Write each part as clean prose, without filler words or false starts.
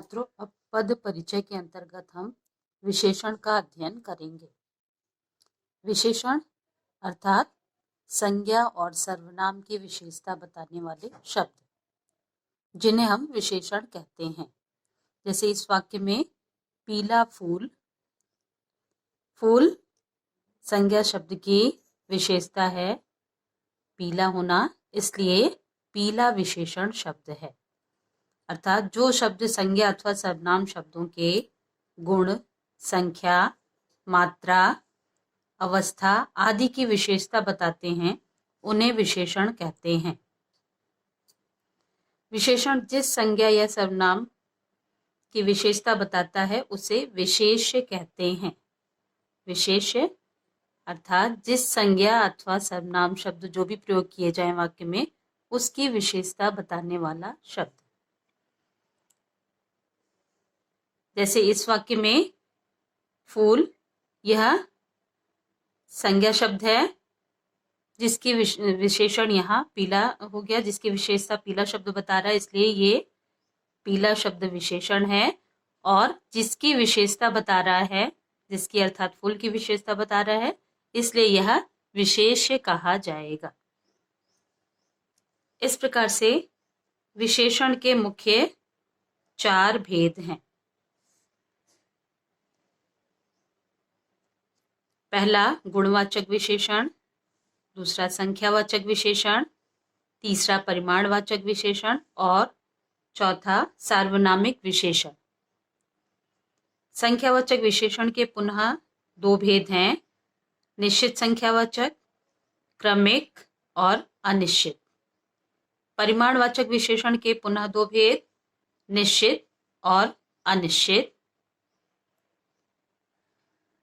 छात्रों, अब पद परिचय के अंतर्गत हम विशेषण का अध्ययन करेंगे। विशेषण अर्थात संज्ञा और सर्वनाम की विशेषता बताने वाले शब्द, जिन्हें हम विशेषण कहते हैं। जैसे इस वाक्य में पीला फूल, फूल संज्ञा शब्द की विशेषता है पीला होना, इसलिए पीला विशेषण शब्द है। अर्थात जो शब्द संज्ञा अथवा सर्वनाम शब्दों के गुण, संख्या, मात्रा, अवस्था आदि की विशेषता बताते हैं, उन्हें विशेषण कहते हैं। विशेषण जिस संज्ञा या सर्वनाम की विशेषता बताता है उसे विशेष्य कहते हैं। विशेष्य अर्थात जिस संज्ञा अथवा सर्वनाम शब्द जो भी प्रयोग किए जाए वाक्य में, उसकी विशेषता बताने वाला शब्द। जैसे इस वाक्य में फूल, यह संज्ञा शब्द है जिसकी विशेषण यहाँ पीला हो गया, जिसकी विशेषता पीला शब्द बता रहा है, इसलिए ये पीला शब्द विशेषण है। और जिसकी विशेषता बता रहा है, जिसकी अर्थात फूल की विशेषता बता रहा है, इसलिए यह विशेष्य कहा जाएगा। इस प्रकार से विशेषण के मुख्य 4 भेद हैं। पहला गुणवाचक विशेषण, दूसरा संख्यावाचक विशेषण, तीसरा परिमाणवाचक विशेषण और चौथा सार्वनामिक विशेषण। संख्यावाचक विशेषण के पुनः 2 भेद हैं, निश्चित संख्यावाचक, क्रमिक और अनिश्चित। परिमाणवाचक विशेषण के पुनः 2 भेद, निश्चित और अनिश्चित।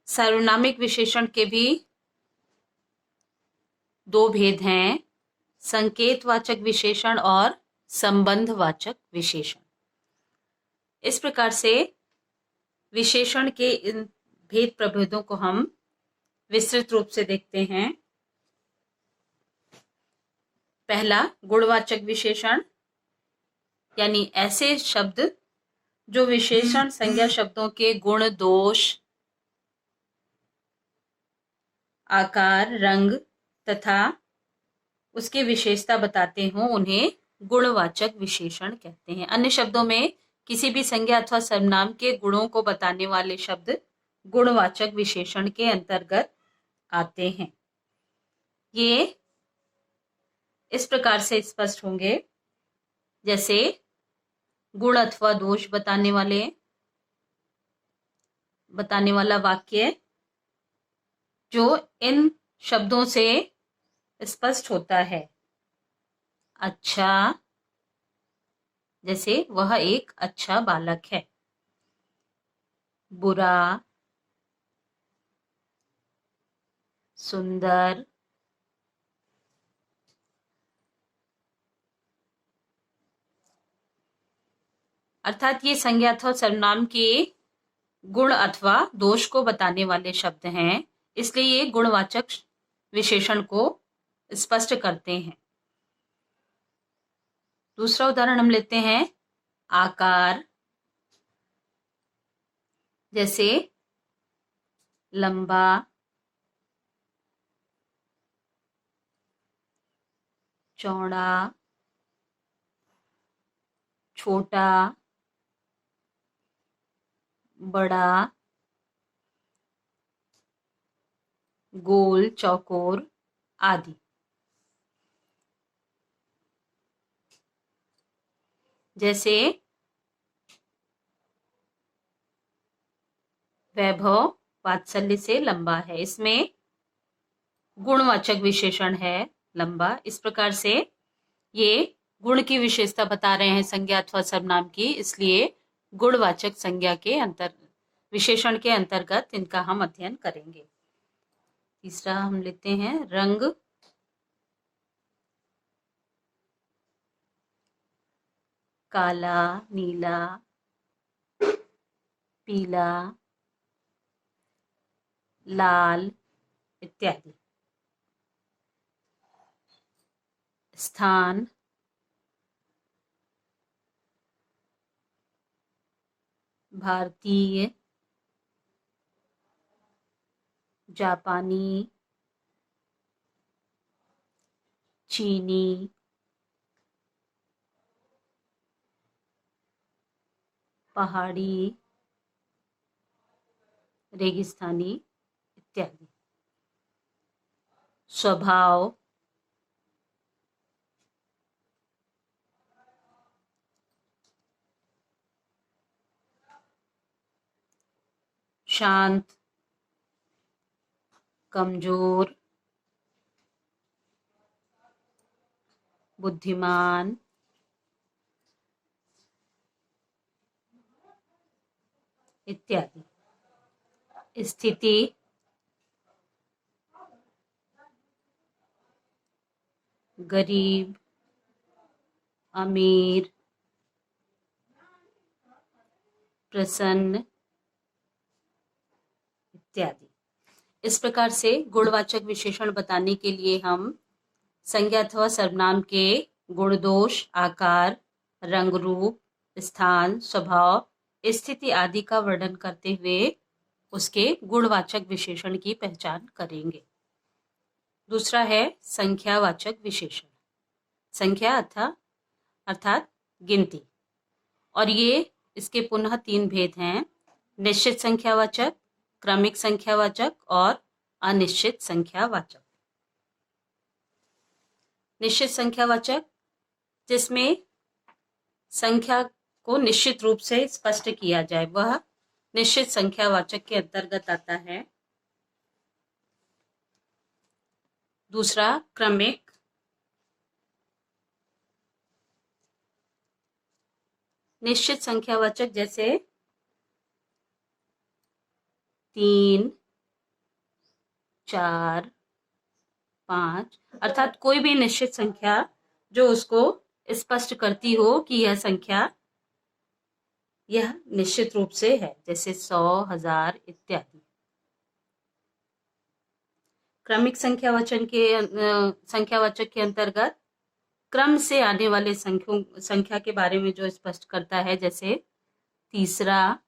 सार्वनामिक विशेषण के भी 2 भेद हैं, संकेतवाचक विशेषण और संबंधवाचक विशेषण। इस प्रकार से विशेषण के इन भेद प्रभेदों को हम विस्तृत रूप से देखते हैं। पहला गुणवाचक विशेषण, यानी ऐसे शब्द जो विशेषण संज्ञा शब्दों के गुण, दोष, आकार, रंग तथा उसकी विशेषता बताते हों, उन्हें गुणवाचक विशेषण कहते हैं। अन्य शब्दों में किसी भी संज्ञा अथवा सर्वनाम के गुणों को बताने वाले शब्द गुणवाचक विशेषण के अंतर्गत आते हैं। ये इस प्रकार से स्पष्ट होंगे, जैसे गुण अथवा दोष बताने वाला वाक्य जो इन शब्दों से स्पष्ट होता है। अच्छा, जैसे वह एक अच्छा बालक है। बुरा, सुंदर, अर्थात ये संज्ञा अथवा सर्वनाम के गुण अथवा दोष को बताने वाले शब्द हैं, इसलिए ये गुणवाचक विशेषण को स्पष्ट करते हैं। दूसरा उदाहरण हम लेते हैं, आकार। जैसे लंबा, चौड़ा, छोटा, बड़ा, गोल, चौकोर आदि। जैसे वैभव वात्सल्य से लंबा है, इसमें गुणवाचक विशेषण है लंबा। इस प्रकार से ये गुण की विशेषता बता रहे हैं संज्ञा अथवा सर्वनाम की, इसलिए गुणवाचक संज्ञा के विशेषण के अंतर्गत इनका हम अध्ययन करेंगे। तीसरा हम लेते हैं रंग। काला, नीला, पीला, लाल इत्यादि। स्थान, भारतीय, जापानी, चीनी, पहाड़ी, रेगिस्तानी इत्यादि। स्वभाव, शांत, कमजोर, बुद्धिमान, इत्यादि। स्थिति, गरीब, अमीर, प्रसन्न इत्यादि। इस प्रकार से गुणवाचक विशेषण बताने के लिए हम संज्ञा अथवा सर्वनाम के गुण दोष, आकार, रंग रूप, स्थान, स्वभाव, स्थिति आदि का वर्णन करते हुए उसके गुणवाचक विशेषण की पहचान करेंगे। दूसरा है संख्यावाचक विशेषण। संख्या अर्थात गिनती, और ये इसके पुनः 3 भेद हैं: निश्चित संख्यावाचक, क्रमिक संख्यावाचक और अनिश्चित संख्यावाचक। निश्चित संख्यावाचक, जिसमें संख्या को निश्चित रूप से स्पष्ट किया जाए, वह निश्चित संख्यावाचक के अंतर्गत आता है। दूसरा क्रमिक, निश्चित संख्यावाचक जैसे 3, 4, 5, अर्थात कोई भी निश्चित संख्या जो उसको स्पष्ट करती हो कि यह संख्या यह निश्चित रूप से है, जैसे 100, 1000 इत्यादि। क्रमिक संख्यावाचक के अंतर्गत क्रम से आने वाले संख्या के बारे में जो स्पष्ट करता है, जैसे तीसरा,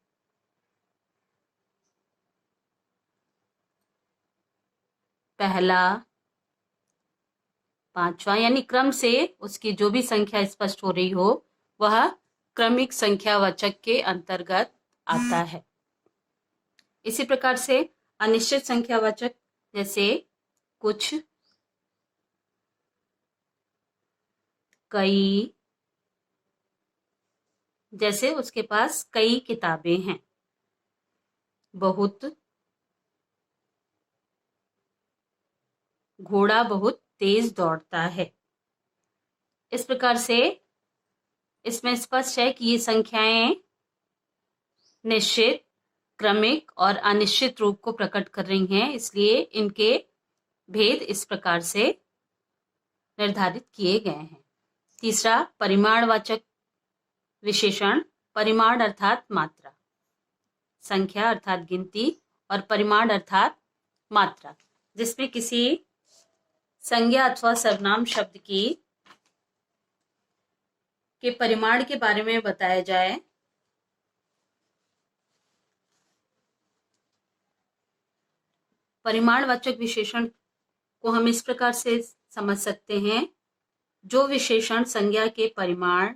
पहला, पांचवा, यानी क्रम से उसकी जो भी संख्या स्पष्ट हो रही हो वह क्रमिक संख्यावाचक के अंतर्गत आता है। इसी प्रकार से अनिश्चित संख्यावाचक जैसे कुछ, कई, जैसे उसके पास कई किताबें हैं। बहुत, घोड़ा बहुत तेज दौड़ता है। इस प्रकार से इसमें स्पष्ट है कि ये संख्याएं निश्चित, क्रमिक और अनिश्चित रूप को प्रकट कर रही हैं, इसलिए इनके भेद इस प्रकार से निर्धारित किए गए हैं। तीसरा परिमाणवाचक विशेषण। परिमाण अर्थात मात्रा, संख्या अर्थात गिनती और परिमाण अर्थात मात्रा, जिसमें किसी संज्ञा अथवा सर्वनाम शब्द के परिमाण के बारे में बताया जाए। परिमाणवाचक विशेषण को हम इस प्रकार से समझ सकते हैं: जो विशेषण संज्ञा के परिमाण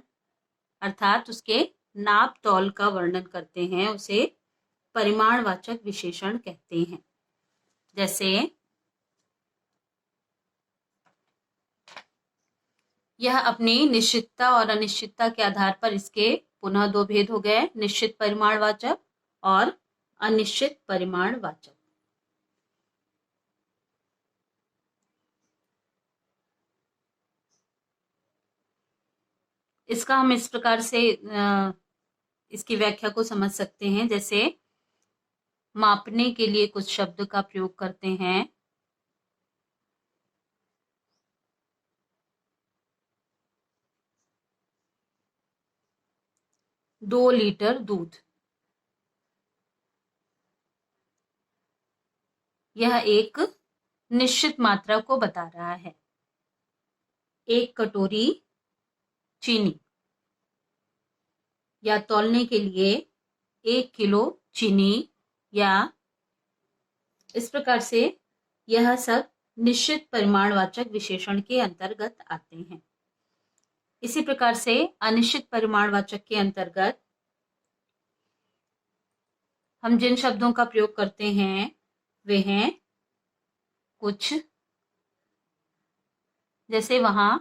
अर्थात उसके नाप तौल का वर्णन करते हैं उसे परिमाणवाचक विशेषण कहते हैं। जैसे यह अपनी निश्चितता और अनिश्चितता के आधार पर, इसके पुनः 2 भेद हो गए: निश्चित परिमाणवाचक और अनिश्चित परिमाणवाचक। इसका हम इस प्रकार से इसकी व्याख्या को समझ सकते हैं, जैसे मापने के लिए कुछ शब्द का प्रयोग करते हैं। 2 लीटर दूध, यह एक निश्चित मात्रा को बता रहा है। 1 कटोरी चीनी, या तौलने के लिए 1 किलो चीनी, या इस प्रकार से यह सब निश्चित परिमाणवाचक विशेषण के अंतर्गत आते हैं। इसी प्रकार से अनिश्चित परिमाणवाचक के अंतर्गत हम जिन शब्दों का प्रयोग करते हैं वे हैं कुछ, जैसे वहां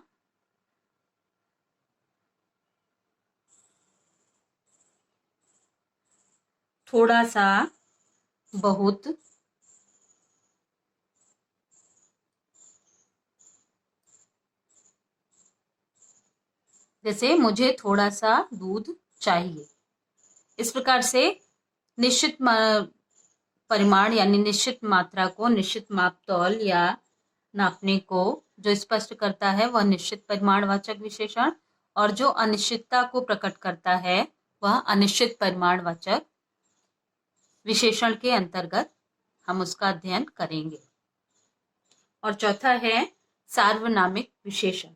थोड़ा सा, बहुत, जैसे मुझे थोड़ा सा दूध चाहिए। इस प्रकार से निश्चित परिमाण यानी निश्चित मात्रा को, निश्चित मापतौल या नापने को जो स्पष्ट करता है वह निश्चित परिमाणवाचक विशेषण, और जो अनिश्चितता को प्रकट करता है वह अनिश्चित परिमाणवाचक विशेषण के अंतर्गत हम उसका अध्ययन करेंगे। और चौथा है सार्वनामिक विशेषण।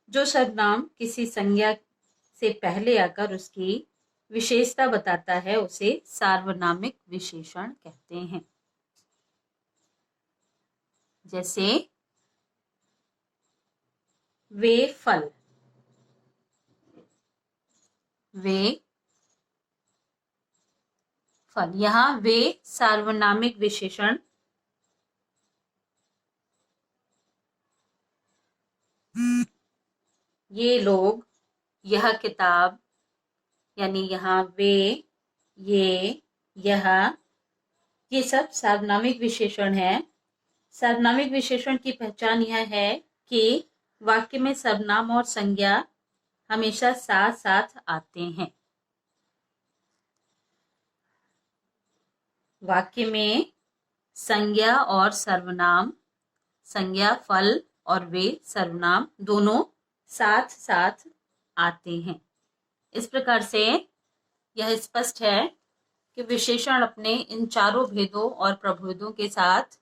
जो सर्वनाम किसी संज्ञा से पहले आकर उसकी विशेषता बताता है उसे सार्वनामिक विशेषण कहते हैं। जैसे वे फल, वे फल, यहां वे सार्वनामिक विशेषण ये लोग, यह किताब, यानी यहाँ वे, ये, यह, ये सब सार्वनामिक विशेषण है। सार्वनामिक विशेषण की पहचान यह है कि वाक्य में सर्वनाम और संज्ञा हमेशा साथ साथ आते हैं। वाक्य में संज्ञा और सर्वनाम, संज्ञा फल और वे सर्वनाम दोनों साथ साथ आते हैं। इस प्रकार से यह स्पष्ट है कि विशेषण अपने इन चारों भेदों और प्रभेदों के साथ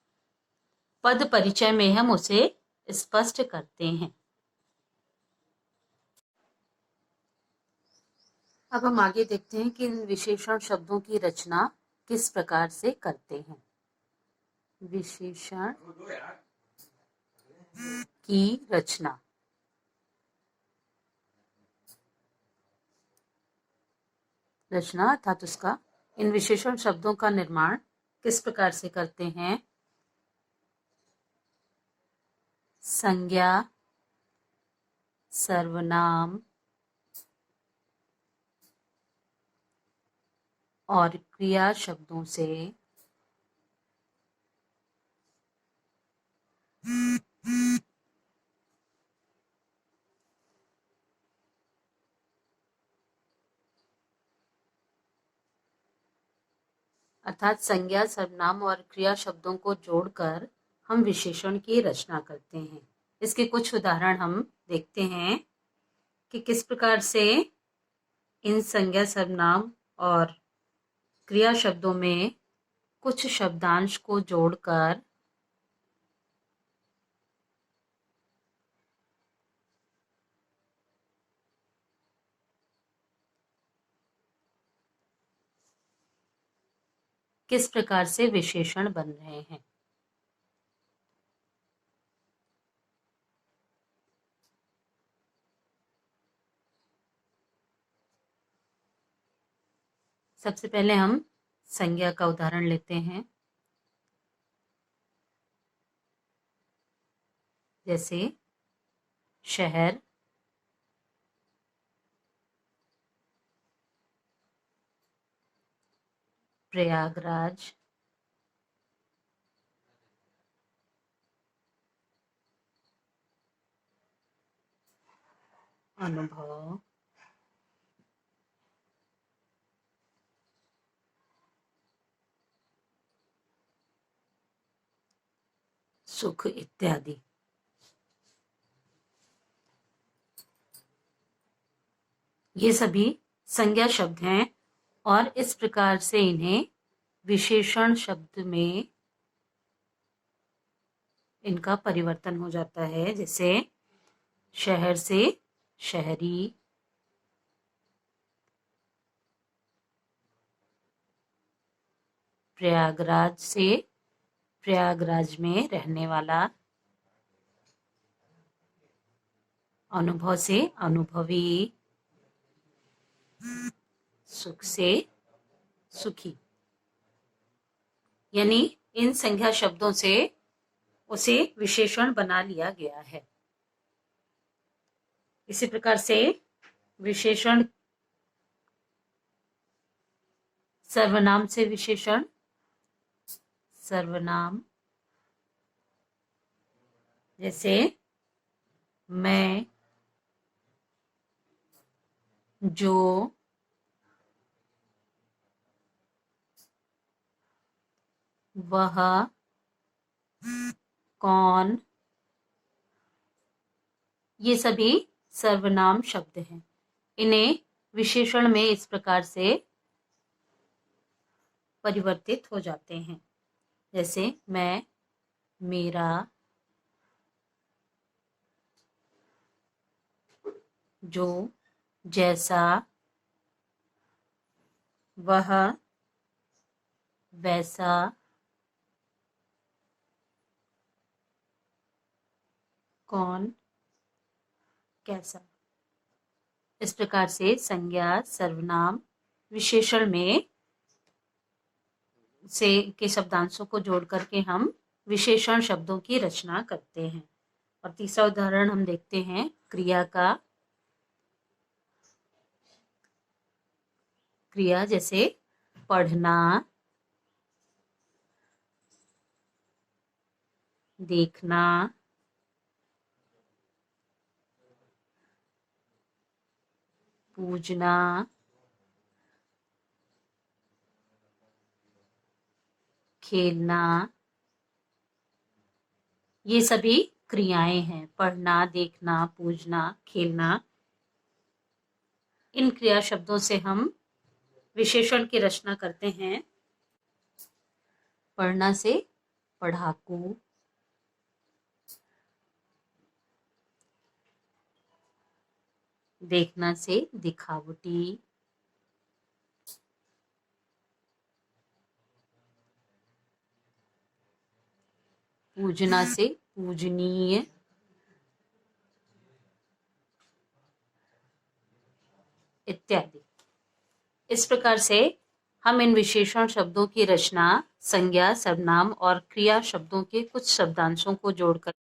पद परिचय में हम उसे स्पष्ट करते हैं। अब हम आगे देखते हैं कि इन विशेषण शब्दों की रचना किस प्रकार से करते हैं। विशेषण की रचना। रचना अर्थात उसका, इन विशेषण शब्दों का निर्माण किस प्रकार से करते हैं। संज्ञा, सर्वनाम और क्रिया शब्दों से अर्थात संज्ञा, सर्वनाम और क्रिया शब्दों को जोड़कर हम विशेषण की रचना करते हैं। इसके कुछ उदाहरण हम देखते हैं कि किस प्रकार से इन संज्ञा, सर्वनाम और क्रिया शब्दों में कुछ शब्दांश को जोड़कर किस प्रकार से विशेषण बन रहे हैं। सबसे पहले हम संज्ञा का उदाहरण लेते हैं। जैसे शहर, प्रयागराज, अनुभव, सुख इत्यादि। ये सभी संज्ञा शब्द हैं और इस प्रकार से इन्हें विशेषण शब्द में इनका परिवर्तन हो जाता है। जैसे शहर से शहरी, प्रयागराज से प्रयागराज में रहने वाला, अनुभव से अनुभवी, सुख से सुखी। यानी इन संज्ञा शब्दों से उसे विशेषण बना लिया गया है। इसी प्रकार से विशेषण, सर्वनाम से विशेषण, सर्वनाम जैसे मैं, जो, वह, कौन, ये सभी सर्वनाम शब्द हैं। इन्हें विशेषण में इस प्रकार से परिवर्तित हो जाते हैं, जैसे मैं, मेरा, जो, जैसा, वह, वैसा, कौन, कैसा। इस प्रकार से संज्ञा, सर्वनाम, विशेषण में से के शब्दांशों को जोड़ करके हम विशेषण शब्दों की रचना करते हैं। और तीसरा उदाहरण हम देखते हैं क्रिया का। क्रिया जैसे पढ़ना, देखना, पूजना, खेलना, ये सभी क्रियाएं हैं। पढ़ना, देखना, पूजना, खेलना। इन क्रिया शब्दों से हम विशेषण की रचना करते हैं। पढ़ना से पढ़ाकू, देखना से दिखावटी, पूजना से पूजनीय, इत्यादि। इस प्रकार से हम इन विशेषण शब्दों की रचना संज्ञा, सर्वनाम और क्रिया शब्दों के कुछ शब्दांशों को जोड़कर